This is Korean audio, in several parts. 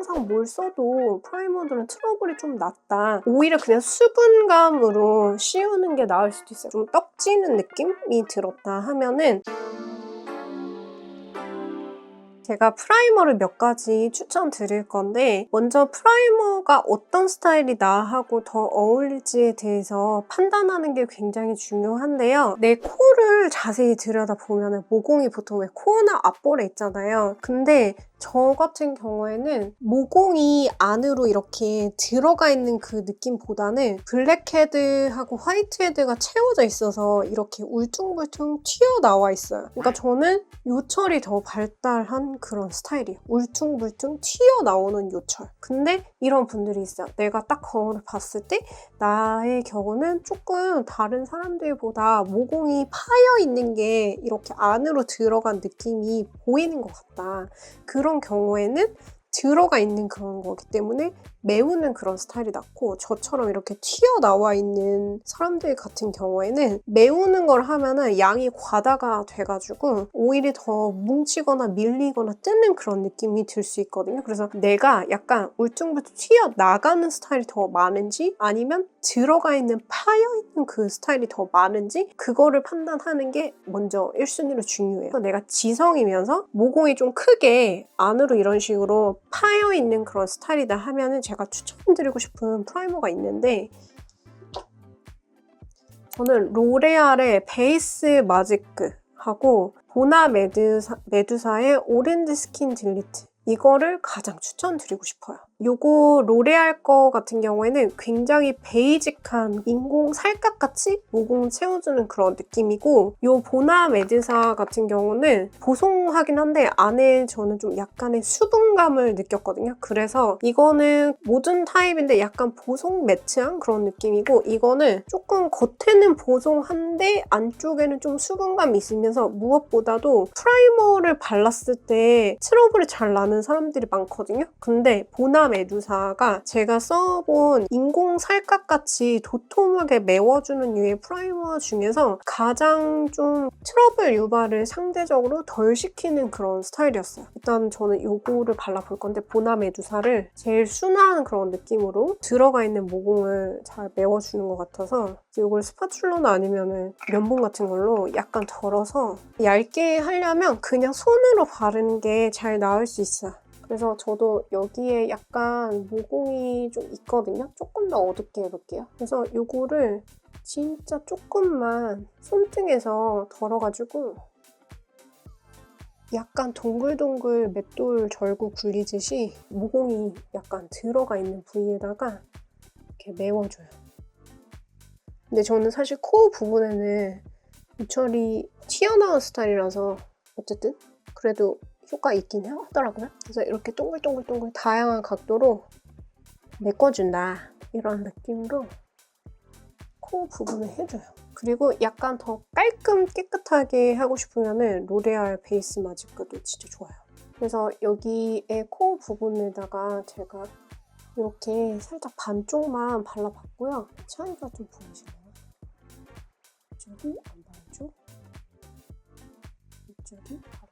항상 뭘 써도 프라이머들은 트러블이 좀 낮다. 오히려 그냥 수분감으로 씌우는 게 나을 수도 있어요. 좀 떡지는 느낌이 들었다 하면은 제가 프라이머를 몇 가지 추천드릴 건데, 먼저 프라이머가 어떤 스타일이 나하고 더 어울릴지에 대해서 판단하는 게 굉장히 중요한데요. 내 코를 자세히 들여다보면 모공이 보통 왜 코나 앞볼에 있잖아요. 근데 저 같은 경우에는 모공이 안으로 이렇게 들어가 있는 그 느낌보다는 블랙헤드하고 화이트헤드가 채워져 있어서 이렇게 울퉁불퉁 튀어나와 있어요. 그러니까 저는 요철이 더 발달한 그런 스타일이에요. 울퉁불퉁 튀어나오는 요철. 근데 이런 분들이 있어요. 내가 딱 거울을 봤을 때 나의 경우는 조금 다른 사람들보다 모공이 파여 있는 게 이렇게 안으로 들어간 느낌이 보이는 것 같다. 그런 경우에는 들어가 있는 그런 거기 때문에 메우는 그런 스타일이 낫고, 저처럼 이렇게 튀어나와 있는 사람들 같은 경우에는 메우는 걸 하면은 양이 과다가 돼가지고 오히려 더 뭉치거나 밀리거나 뜨는 그런 느낌이 들 수 있거든요. 그래서 내가 약간 울퉁불퉁 튀어나가는 스타일이 더 많은지 아니면 들어가 있는 파여있는 그 스타일이 더 많은지 그거를 판단하는 게 먼저 1순위로 중요해요. 내가 지성이면서 모공이 좀 크게 안으로 이런 식으로 파여있는 그런 스타일이다 하면은 제가 추천드리고 싶은 프라이머가 있는데, 저는 로레알의 베이스 마지크하고 보나 메두사의 오렌지 스킨 딜리트, 이거를 가장 추천드리고 싶어요. 요거 로레알 거 같은 경우에는 굉장히 베이직한 인공 살갗같이 모공 채워주는 그런 느낌이고, 요 보나 메두사 같은 경우는 보송하긴 한데 안에 저는 좀 약간의 수분감을 느꼈거든요. 그래서 이거는 모든 타입인데 약간 보송 매트한 그런 느낌이고, 이거는 조금 겉에는 보송한데 안쪽에는 좀 수분감이 있으면서 무엇보다도 프라이머를 발랐을 때 트러블이 잘 나는 사람들이 많거든요. 근데 보나 메두사가 제가 써본 인공 살갗같이 도톰하게 메워주는 류의 프라이머 중에서 가장 좀 트러블 유발을 상대적으로 덜 시키는 그런 스타일이었어요. 일단 저는 요거를 발라볼 건데, 보나 메두사를 제일 순한 그런 느낌으로 들어가 있는 모공을 잘 메워주는 것 같아서 이걸 스파츌러나 아니면 면봉 같은 걸로 약간 덜어서 얇게 하려면 그냥 손으로 바르는 게 잘 나을 수 있어요. 그래서 저도 여기에 약간 모공이 좀 있거든요. 조금 더 어둡게 해볼게요. 그래서 이거를 진짜 조금만 손등에서 덜어가지고 약간 동글동글 맷돌 절구 굴리듯이 모공이 약간 들어가 있는 부위에다가 이렇게 메워줘요. 근데 저는 사실 코 부분에는 요철이 튀어나온 스타일이라서 어쨌든 그래도 효과 있긴 하더라고요. 그래서 이렇게 동글동글동글 다양한 각도로 메꿔준다, 이런 느낌으로 코 부분을 해줘요. 그리고 약간 더 깔끔 깨끗하게 하고 싶으면 로레알 베이스 마지크도 진짜 좋아요. 그래서 여기에 코 부분에다가 제가 이렇게 살짝 반쪽만 발라봤고요. 차이가 좀 보이시나요? 이쪽이 안 바르죠? 이쪽이 바르죠?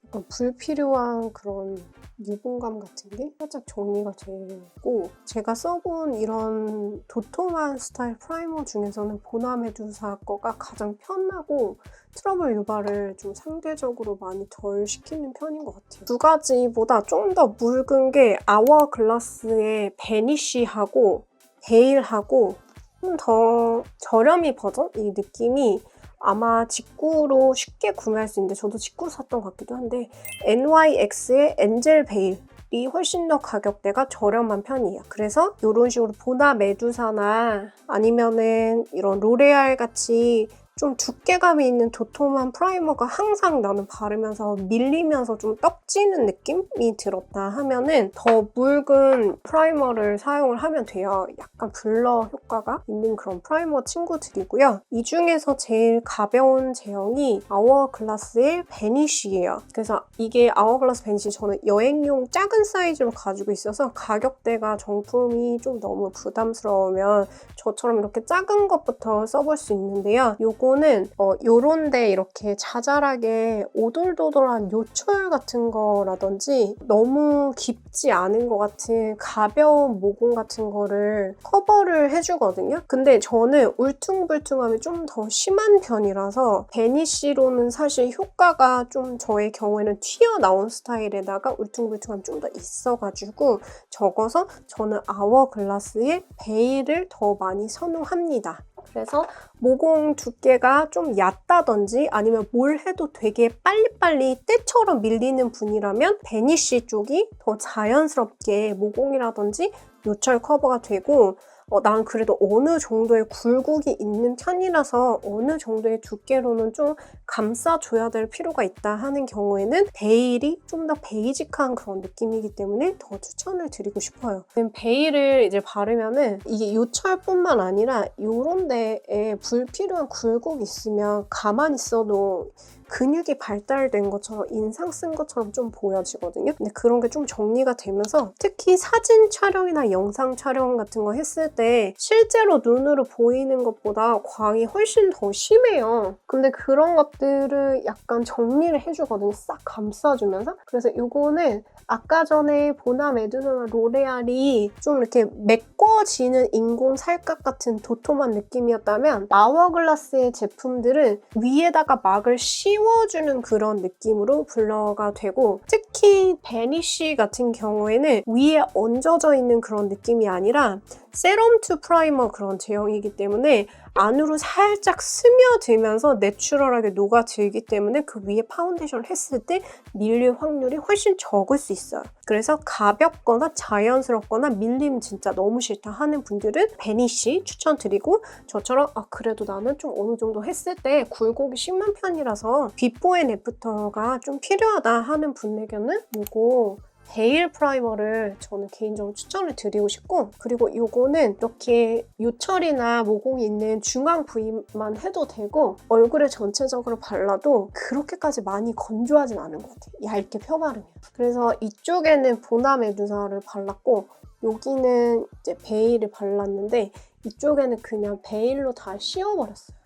약간 불필요한 그런 유분감 같은 게 살짝 정리가 되고, 제가 써본 이런 도톰한 스타일 프라이머 중에서는 보나 메두사 거가 가장 편하고 트러블 유발을 좀 상대적으로 많이 덜 시키는 편인 것 같아요. 두 가지보다 좀 더 묽은 게 아워글라스의 베니쉬하고 베일하고 좀 더 저렴이 버전? 이 느낌이 아마 직구로 쉽게 구매할 수 있는데 저도 직구 샀던 것 같기도 한데, NYX의 엔젤 베일이 훨씬 더 가격대가 저렴한 편이에요. 그래서 이런 식으로 보나 메두사나 아니면은 이런 로레알 같이 좀 두께감이 있는 도톰한 프라이머가 항상 나는 바르면서 밀리면서 좀 떡지는 느낌이 들었다 하면은 더 묽은 프라이머를 사용을 하면 돼요. 약간 블러 효과가 있는 그런 프라이머 친구들이고요. 이 중에서 제일 가벼운 제형이 아워글라스의 베니쉬예요. 그래서 이게 아워글라스 베니쉬 저는 여행용 작은 사이즈로 가지고 있어서 가격대가 정품이 좀 너무 부담스러우면 저처럼 이렇게 작은 것부터 써볼 수 있는데요. 이 요거는 요런데 이렇게 자잘하게 오돌도돌한 요철 같은 거라든지 너무 깊지 않은 것 같은 가벼운 모공 같은 거를 커버를 해주거든요. 근데 저는 울퉁불퉁함이 좀 더 심한 편이라서 베니쉬로는 사실 효과가 좀 저의 경우에는 튀어나온 스타일에다가 울퉁불퉁함이 좀 더 있어가지고 적어서 저는 아워글라스의 베일을 더 많이 선호합니다. 그래서 모공 두께가 좀 얕다든지 아니면 뭘 해도 되게 빨리빨리 때처럼 밀리는 분이라면 베니쉬 쪽이 더 자연스럽게 모공이라든지 요철 커버가 되고 난 그래도 어느 정도의 굴곡이 있는 편이라서 어느 정도의 두께로는 좀 감싸줘야 될 필요가 있다 하는 경우에는 베일이 좀 더 베이직한 그런 느낌이기 때문에 더 추천을 드리고 싶어요. 베일을 이제 바르면은 이게 요철뿐만 아니라 요런 데에 불필요한 굴곡이 있으면 가만히 있어도 근육이 발달된 것처럼 인상 쓴 것처럼 좀 보여지거든요. 근데 그런 게 좀 정리가 되면서 특히 사진 촬영이나 영상 촬영 같은 거 했을 때 실제로 눈으로 보이는 것보다 광이 훨씬 더 심해요. 근데 그런 것들을 약간 정리를 해주거든요. 싹 감싸주면서. 그래서 이거는 아까 전에 보나 메두사나 로레알이 좀 이렇게 메꿔지는 인공 살갗 같은 도톰한 느낌이었다면 아워글라스의 제품들은 위에다가 막을 씌워주는 그런 느낌으로 블러가 되고 특히 베니쉬 같은 경우에는 위에 얹어져 있는 그런 느낌이 아니라 세럼 투 프라이머 그런 제형이기 때문에 안으로 살짝 스며들면서 내추럴하게 녹아들기 때문에 그 위에 파운데이션을 했을 때 밀릴 확률이 훨씬 적을 수 있어요. 그래서 가볍거나 자연스럽거나 밀림 진짜 너무 싫다 하는 분들은 베니쉬 추천드리고 저처럼 그래도 나는 좀 어느 정도 했을 때 굴곡이 심한 편이라서 비포 앤 애프터가 좀 필요하다 하는 분에게는 이거 베일 프라이머를 저는 개인적으로 추천을 드리고 싶고 그리고 이거는 이렇게 요철이나 모공이 있는 중앙 부위만 해도 되고 얼굴에 전체적으로 발라도 그렇게까지 많이 건조하진 않은 것 같아요. 얇게 펴바르면. 그래서 이쪽에는 보나 메두사를 발랐고 여기는 이제 베일을 발랐는데 이쪽에는 그냥 베일로 다 씌워버렸어요.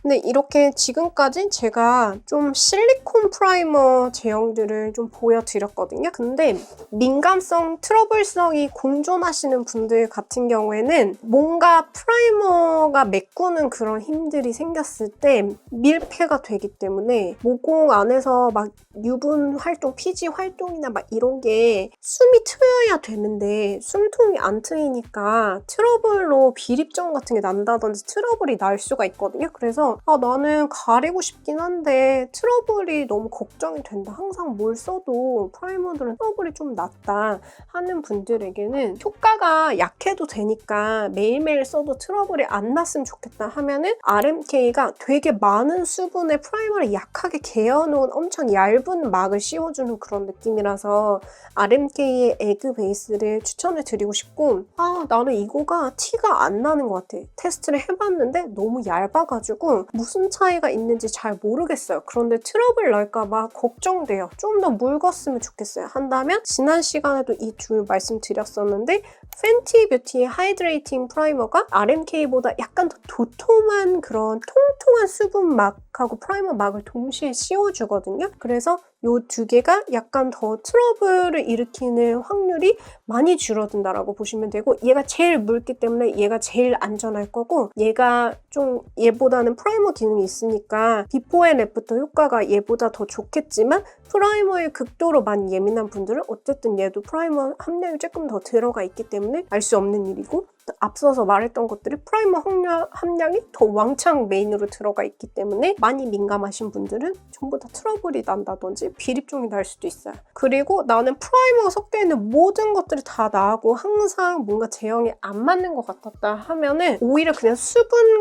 근데 이렇게 지금까지 제가 좀 실리콘 프라이머 제형들을 좀 보여드렸거든요. 근데 민감성, 트러블성이 공존하시는 분들 같은 경우에는 뭔가 프라이머가 메꾸는 그런 힘들이 생겼을 때 밀폐가 되기 때문에 모공 안에서 막 유분 활동, 피지 활동이나 막 이런 게 숨이 트여야 되는데 숨통이 안 트이니까 트러블로 비립점 같은 게 난다든지 트러블이 날 수가 있거든요. 그래서 나는 가리고 싶긴 한데 트러블이 너무 걱정이 된다. 항상 뭘 써도 프라이머들은 트러블이 좀 낮다 하는 분들에게는 효과가 약해도 되니까 매일매일 써도 트러블이 안 났으면 좋겠다 하면은 RMK가 되게 많은 수분의 프라이머를 약하게 개어놓은 엄청 얇은 막을 씌워주는 그런 느낌이라서 RMK의 에그 베이스를 추천을 드리고 싶고 나는 이거가 티가 안 나는 것 같아. 테스트를 해봤는데 너무 얇아가지고 무슨 차이가 있는지 잘 모르겠어요. 그런데 트러블 날까봐 걱정돼요. 좀 더 묽었으면 좋겠어요. 한다면 지난 시간에도 이 둘 말씀드렸었는데 팬티 뷰티의 하이드레이팅 프라이머가 RMK보다 약간 더 도톰한 그런 통통한 수분 막하고 프라이머 막을 동시에 씌워주거든요. 그래서 이 두 개가 약간 더 트러블을 일으키는 확률이 많이 줄어든다라고 보시면 되고 얘가 제일 묽기 때문에 얘가 제일 안전할 거고 얘가 좀 얘보다는 프라이머 기능이 있으니까 비포 앤 애프터 효과가 얘보다 더 좋겠지만 프라이머에 극도로 많이 예민한 분들은 어쨌든 얘도 프라이머 함량이 조금 더 들어가 있기 때문에 알 수 없는 일이고 앞서서 말했던 것들이 프라이머 함량이 더 왕창 메인으로 들어가 있기 때문에 많이 민감하신 분들은 전부 다 트러블이 난다든지 비립종이 날 수도 있어요. 그리고 나는 프라이머가 섞여있는 모든 것들이 다 나하고 항상 뭔가 제형이 안 맞는 것 같았다 하면은 오히려 그냥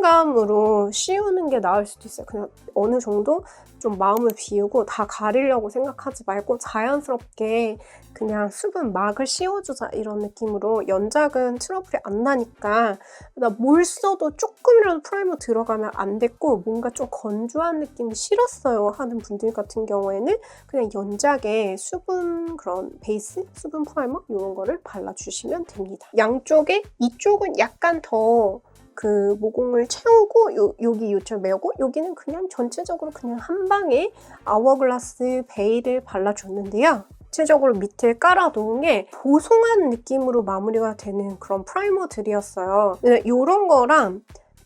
수분감으로 씌우는 게 나을 수도 있어요. 그냥 어느 정도 좀 마음을 비우고 다 가리려고 생각하지 말고 자연스럽게 그냥 수분 막을 씌워주자 이런 느낌으로 연작은 트러블이 안 나니까 나 뭘 써도 조금이라도 프라이머 들어가면 안 됐고 뭔가 좀 건조한 느낌이 싫었어요 하는 분들 같은 경우에는 그냥 연작에 수분 그런 베이스, 수분 프라이머 이런 거를 발라주시면 됩니다. 양쪽에 이쪽은 약간 더 그 모공을 채우고 여기 요철 메우고 여기는 그냥 전체적으로 그냥 한 방에 아워글라스 베일을 발라줬는데요. 전체적으로 밑에 깔아놓은 게 보송한 느낌으로 마무리가 되는 그런 프라이머들이었어요. 이런 거랑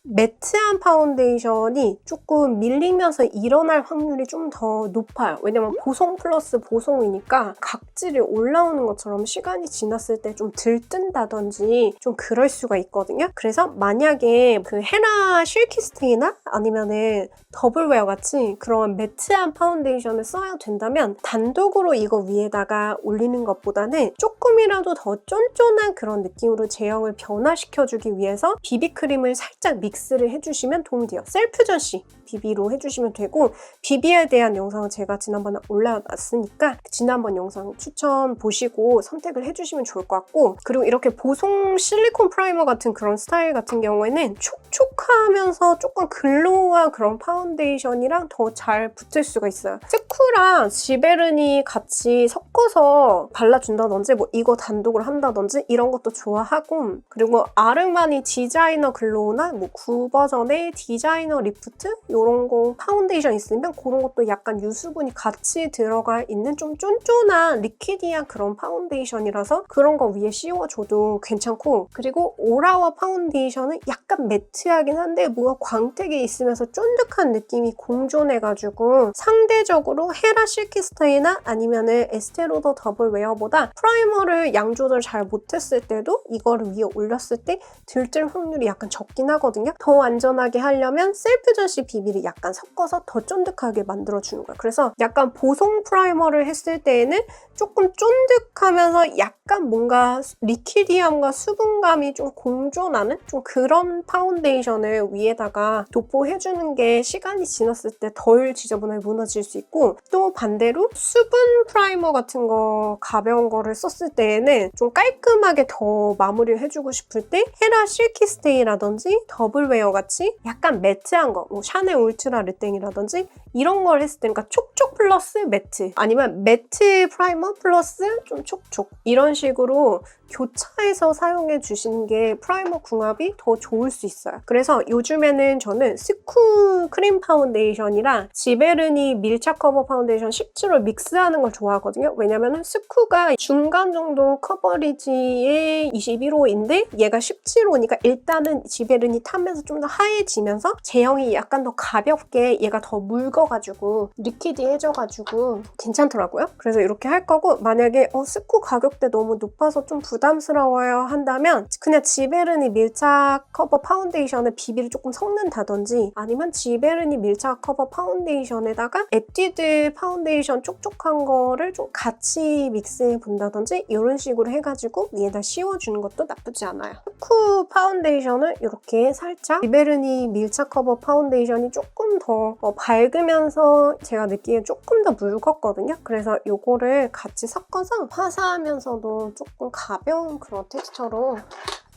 매트한 파운데이션이 조금 밀리면서 일어날 확률이 좀 더 높아요. 왜냐면 보송 플러스 보송이니까 각질이 올라오는 것처럼 시간이 지났을 때 좀 들뜬다든지 좀 그럴 수가 있거든요. 그래서 만약에 그 헤라 실키스테이나 아니면은 더블웨어 같이 그런 매트한 파운데이션을 써야 된다면 단독으로 이거 위에다가 올리는 것보다는 조금이라도 더 쫀쫀한 그런 느낌으로 제형을 변화시켜주기 위해서 비비크림을 살짝 믹스를 해주시면 도움이 돼요. 셀프 전시 비비로 해주시면 되고, 비비에 대한 영상은 제가 지난번에 올려놨으니까 지난번 영상 추천 보시고 선택을 해주시면 좋을 것 같고, 그리고 이렇게 보송 실리콘 프라이머 같은 그런 스타일 같은 경우에는 촉촉하면서 조금 글로우한 그런 파운데이션이랑 더 잘 붙을 수가 있어요. 스쿠랑 지베르니 같이 섞어서 발라준다든지 뭐 이거 단독으로 한다든지 이런 것도 좋아하고, 그리고 아르마니 디자이너 글로우나 뭐 9버전의 디자이너 리프트 이런 거 파운데이션 있으면 그런 것도 약간 유수분이 같이 들어가 있는 좀 쫀쫀한 리퀴디한 그런 파운데이션이라서 그런 거 위에 씌워줘도 괜찮고, 그리고 오라와 파운데이션은 약간 매트하긴 한데 뭔가 광택이 있으면서 쫀득한 느낌이 공존해가지고 상대적으로 헤라 실키스테이나 아니면은 에스테로더 더블웨어보다 프라이머를 양 조절 잘 못했을 때도 이거를 위에 올렸을 때 들뜰 확률이 약간 적긴 하거든요. 더 안전하게 하려면 셀프 전시 비비를 약간 섞어서 더 쫀득하게 만들어주는 거예요. 그래서 약간 보송 프라이머를 했을 때에는 조금 쫀득하면서 약간 뭔가 리퀴디함과 수분감이 좀 공존하는 좀 그런 파운데이션을 위에다가 도포해주는 게 시간이 지났을 때 덜 지저분하게 무너질 수 있고, 또 반대로 수분 프라이머 같은 거 가벼운 거를 썼을 때에는 좀 깔끔하게 더 마무리를 해주고 싶을 때 헤라 실키스테이라든지 더블웨어 같이 약간 매트한 거, 뭐 샤넬 울트라 르땡이라든지 이런 걸 했을 때, 그러니까 촉촉 플러스 매트, 아니면 매트 프라이머 플러스 좀 촉촉, 이런 식으로 교차해서 사용해 주시는 게 프라이머 궁합이 더 좋을 수 있어요. 그래서 요즘에는 저는 스쿠 크림 파운데이션이랑 지베르니 밀착 커버 파운데이션 17호 믹스하는 걸 좋아하거든요. 왜냐면 스쿠가 중간 정도 커버리지의 21호인데 얘가 17호니까 일단은 지베르니 타면서 좀 더 하얘지면서 제형이 약간 더 가볍게 얘가 더 묽어가지고 리퀴디해져가지고 괜찮더라고요. 그래서 이렇게 할 거고, 만약에 스쿠 가격대 너무 높아서 좀 부담스러워요 한다면 그냥 지베르니 밀착 커버 파운데이션에 비비를 조금 섞는다든지, 아니면 지베르니 밀착 커버 파운데이션에다가 에뛰드 파운데이션 촉촉한 거를 좀 같이 믹스해 본다든지 이런 식으로 해가지고 위에다 씌워주는 것도 나쁘지 않아요. 스쿠 파운데이션을 이렇게 살짝 지베르니 밀착 커버 파운데이션이 조금 더 밝으면서 제가 느끼기에 조금 더 묽었거든요. 그래서 이거를 같이 섞어서 화사하면서도 조금 가벼운 그런 텍스처로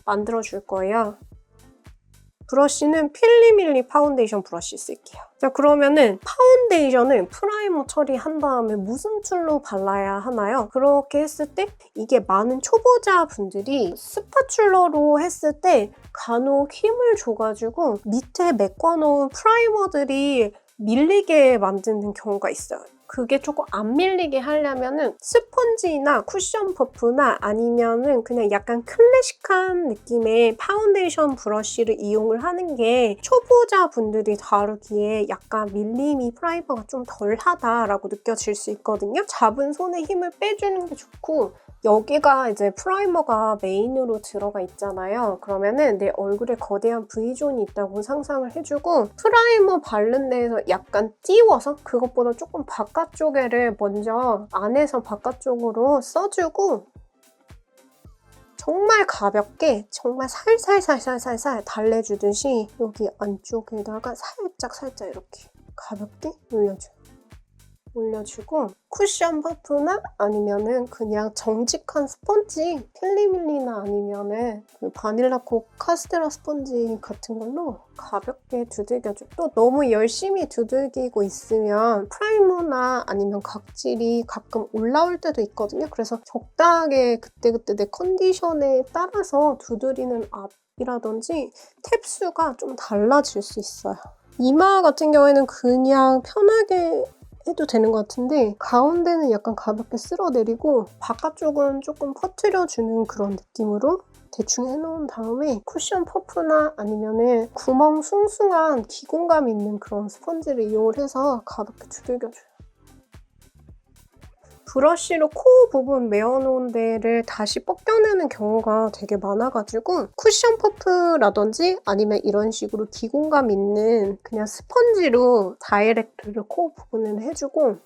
만들어줄 거예요. 브러쉬는 필리밀리 파운데이션 브러쉬 쓸게요. 자, 그러면은 파운데이션은 프라이머 처리한 다음에 무슨 툴로 발라야 하나요? 그렇게 했을 때 이게 많은 초보자분들이 스파츌러로 했을 때 간혹 힘을 줘가지고 밑에 메꿔놓은 프라이머들이 밀리게 만드는 경우가 있어요. 그게 조금 안 밀리게 하려면은 스펀지나 쿠션 퍼프나 아니면은 그냥 약간 클래식한 느낌의 파운데이션 브러쉬를 이용을 하는 게 초보자분들이 다루기에 약간 밀림이 프라이머가 좀 덜하다라고 느껴질 수 있거든요. 잡은 손에 힘을 빼주는 게 좋고, 여기가 이제 프라이머가 메인으로 들어가 있잖아요. 그러면은 내 얼굴에 거대한 V존이 있다고 상상을 해주고, 프라이머 바른 데에서 약간 띄워서 그것보다 조금 바깥쪽에를 먼저 안에서 바깥쪽으로 써주고, 정말 가볍게 정말 살살살살살살 달래주듯이 여기 안쪽에다가 살짝 이렇게 가볍게 올려주고, 쿠션 퍼프나 아니면은 그냥 정직한 스펀지, 필리밀리나 아니면은 그 바닐라콕 카스테라 스펀지 같은 걸로 가볍게 두들겨줘. 또 너무 열심히 두들기고 있으면 프라이머나 아니면 각질이 가끔 올라올 때도 있거든요. 그래서 적당하게 그때그때 내 컨디션에 따라서 두드리는 이라든지 탭 수가 좀 달라질 수 있어요. 이마 같은 경우에는 그냥 편하게 해도 되는 것 같은데 가운데는 약간 가볍게 쓸어내리고 바깥쪽은 조금 퍼트려주는 그런 느낌으로 대충 해놓은 다음에 쿠션 퍼프나 아니면은 구멍 숭숭한 기공감 있는 그런 스펀지를 이용을 해서 가볍게 두들겨줘요. 브러쉬로 코 부분 메어놓은 데를 다시 벗겨내는 경우가 되게 많아가지고 쿠션 퍼프라든지 아니면 이런 식으로 기공감 있는 그냥 스펀지로 다이렉트를 코 부분을 해주고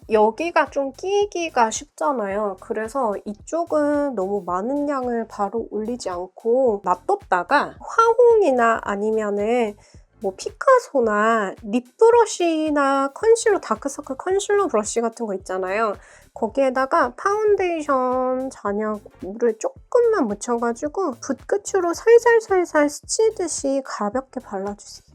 여기가 좀 끼기가 쉽잖아요. 그래서 이쪽은 너무 많은 양을 바로 올리지 않고 놔뒀다가 화홍이나 아니면은 뭐 피카소나 립 브러쉬나 컨실러, 다크서클 컨실러 브러쉬 같은 거 있잖아요. 거기에다가 파운데이션 잔여물을 조금만 묻혀가지고 붓끝으로 살살살살 스치듯이 가볍게 발라주세요.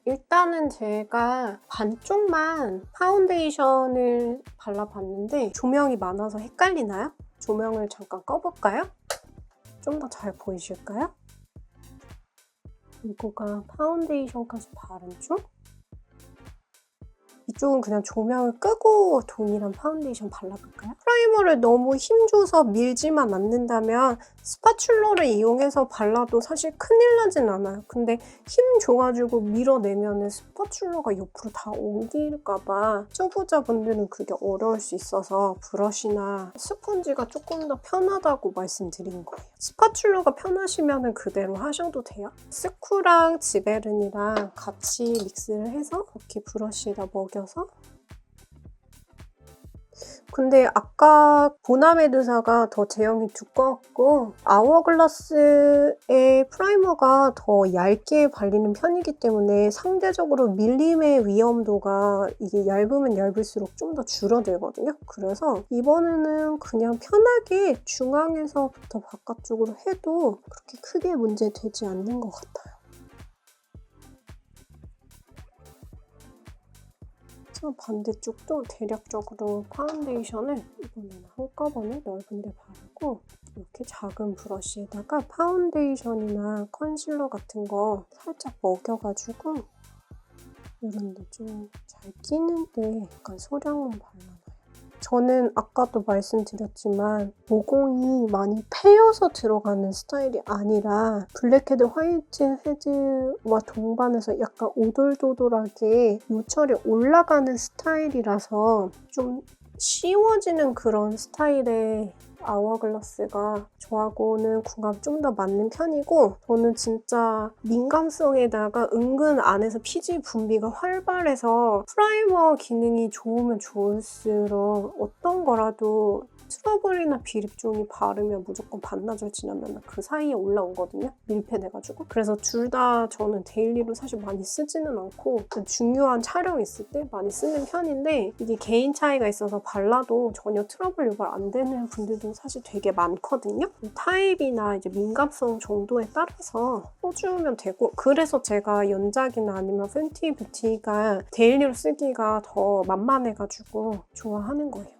일단은 제가 반쪽만 파운데이션을 발라봤는데 조명이 많아서 헷갈리나요? 조명을 잠깐 꺼볼까요? 좀 더 잘 보이실까요? 이거가 파운데이션까지 바른 쪽? 이쪽은 그냥 조명을 끄고 동일한 파운데이션 발라볼까요? 프라이머를 너무 힘줘서 밀지만 않는다면 스파츌러를 이용해서 발라도 사실 큰일 나진 않아요. 근데 힘 줘가지고 밀어내면 스파츌러가 옆으로 다 옮길까봐 초보자분들은 그게 어려울 수 있어서 브러쉬나 스펀지가 조금 더 편하다고 말씀드린 거예요. 스파츌러가 편하시면 그대로 하셔도 돼요. 스쿠랑 지베른이랑 같이 믹스를 해서 이렇게 브러쉬에다 먹여서 근데 아까 보나메드사가 더 제형이 두꺼웠고 아워글라스의 프라이머가 더 얇게 발리는 편이기 때문에 상대적으로 밀림의 위험도가 이게 얇으면 얇을수록 좀 더 줄어들거든요. 그래서 이번에는 그냥 편하게 중앙에서부터 바깥쪽으로 해도 그렇게 크게 문제되지 않는 것 같아요. 반대쪽도 대략적으로 파운데이션을 이번에는 한꺼번에 넓은 데 바르고 이렇게 작은 브러쉬에다가 파운데이션이나 컨실러 같은 거 살짝 먹여가지고 이런 데 좀 잘 끼는데 약간 소량만 발라놔요. 저는 아까도 말씀드렸지만 모공이 많이 패여서 들어가는 스타일이 아니라 블랙헤드, 화이트헤드와 동반해서 약간 오돌도돌하게 요철이 올라가는 스타일이라서 좀 쉬워지는 그런 스타일의 아워글라스가 저하고는 궁합이 좀 더 맞는 편이고 저는 진짜 민감성에다가 은근 안에서 피지 분비가 활발해서 프라이머 기능이 좋으면 좋을수록 어떤 거라도 트러블이나 비립종이 바르면 무조건 반나절 지나면 그 사이에 올라오거든요. 밀폐돼가지고. 그래서 둘 다 저는 데일리로 사실 많이 쓰지는 않고 중요한 촬영 있을 때 많이 쓰는 편인데 이게 개인 차이가 있어서 발라도 전혀 트러블 유발 안 되는 분들도 사실 되게 많거든요. 타입이나 이제 민감성 정도에 따라서 써주면 되고 그래서 제가 연작이나 아니면 팬티 뷰티가 데일리로 쓰기가 더 만만해가지고 좋아하는 거예요.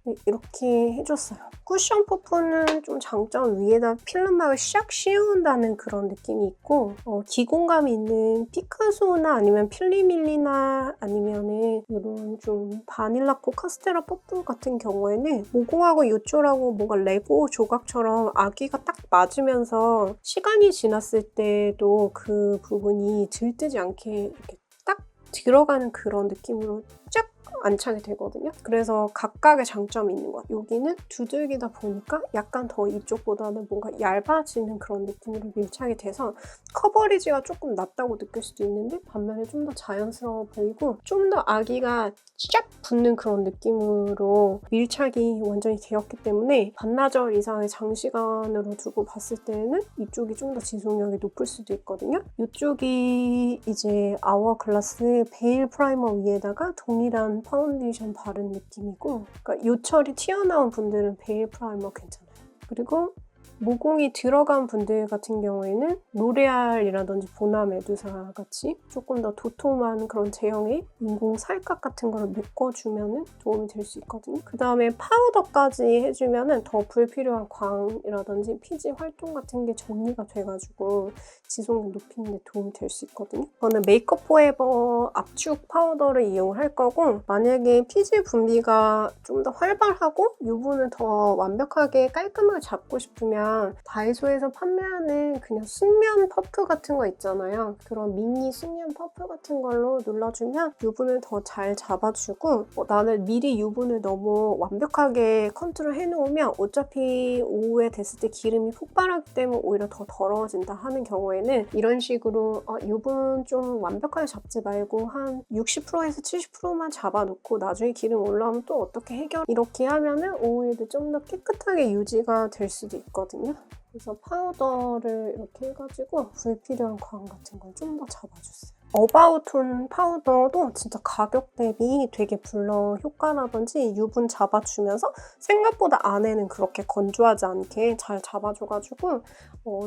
네, 이렇게 해줬어요. 쿠션 퍼프는 좀 장점 위에다 필름막을 샥 씌운다는 그런 느낌이 있고 기공감이 있는 피카소나 아니면 필리밀리나 아니면은 이런 좀 바닐라코 카스테라 퍼프 같은 경우에는 모공하고 요철하고 뭔가 레고 조각처럼 아기가 딱 맞으면서 시간이 지났을 때도 그 부분이 들뜨지 않게 이렇게 딱 들어가는 그런 느낌으로 쫙 안착이 되거든요. 그래서 각각의 장점이 있는 것 같아요. 여기는 두들기다 보니까 약간 더 이쪽보다는 뭔가 얇아지는 그런 느낌으로 밀착이 돼서 커버리지가 조금 낮다고 느낄 수도 있는데 반면에 좀 더 자연스러워 보이고 좀 더 아기가 쫙 붙는 그런 느낌으로 밀착이 완전히 되었기 때문에 반나절 이상의 장시간으로 두고 봤을 때는 이쪽이 좀 더 지속력이 높을 수도 있거든요. 이쪽이 이제 아워글라스 베일 프라이머 위에다가 동일한 파운데이션 바른 느낌이고 그러니까 요철이 튀어나온 분들은 베일 프라이머 괜찮아요. 그리고 모공이 들어간 분들 같은 경우에는 로레알이라든지 보나메두사 같이 조금 더 도톰한 그런 제형의 인공 살갗 같은 걸 메꿔주면 도움이 될 수 있거든요. 그 다음에 파우더까지 해주면 더 불필요한 광이라든지 피지 활동 같은 게 정리가 돼가지고 지속력 높이는 데 도움이 될 수 있거든요. 저는 메이크업 포에버 압축 파우더를 이용을 할 거고, 만약에 피지 분비가 좀 더 활발하고 유분을 더 완벽하게 깔끔하게 잡고 싶으면 다이소에서 판매하는 그냥 숙면 퍼프 같은 거 있잖아요. 그런 미니 숙면 퍼프 같은 걸로 눌러주면 유분을 더 잘 잡아주고, 나는 미리 유분을 너무 완벽하게 컨트롤 해놓으면 어차피 오후에 됐을 때 기름이 폭발하기 때문에 오히려 더 더러워진다 하는 경우에는 이런 식으로 유분 좀 완벽하게 잡지 말고 한 60%에서 70%만 잡아놓고 나중에 기름 올라오면 또 어떻게 해결, 이렇게 하면은 오후에도 좀 더 깨끗하게 유지가 될 수도 있거든요. 그래서 파우더를 이렇게 해가지고 불필요한 광 같은 걸 좀 더 잡아주세요. 어바웃톤 파우더도 진짜 가격 대비 되게 블러 효과라든지 유분 잡아주면서 생각보다 안에는 그렇게 건조하지 않게 잘 잡아줘가지고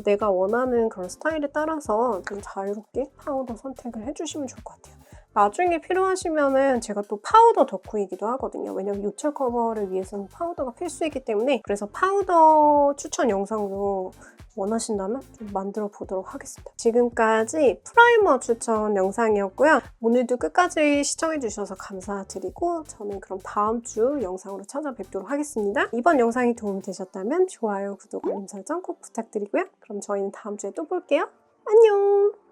내가 원하는 그런 스타일에 따라서 좀 자유롭게 파우더 선택을 해주시면 좋을 것 같아요. 나중에 필요하시면은 제가 또 파우더 덕후이기도 하거든요. 왜냐면 요철 커버를 위해서는 파우더가 필수이기 때문에, 그래서 파우더 추천 영상도 원하신다면 좀 만들어 보도록 하겠습니다. 지금까지 프라이머 추천 영상이었고요. 오늘도 끝까지 시청해주셔서 감사드리고 저는 그럼 다음 주 영상으로 찾아뵙도록 하겠습니다. 이번 영상이 도움이 되셨다면 좋아요, 구독, 알림 설정 꼭 부탁드리고요. 그럼 저희는 다음 주에 또 볼게요. 안녕!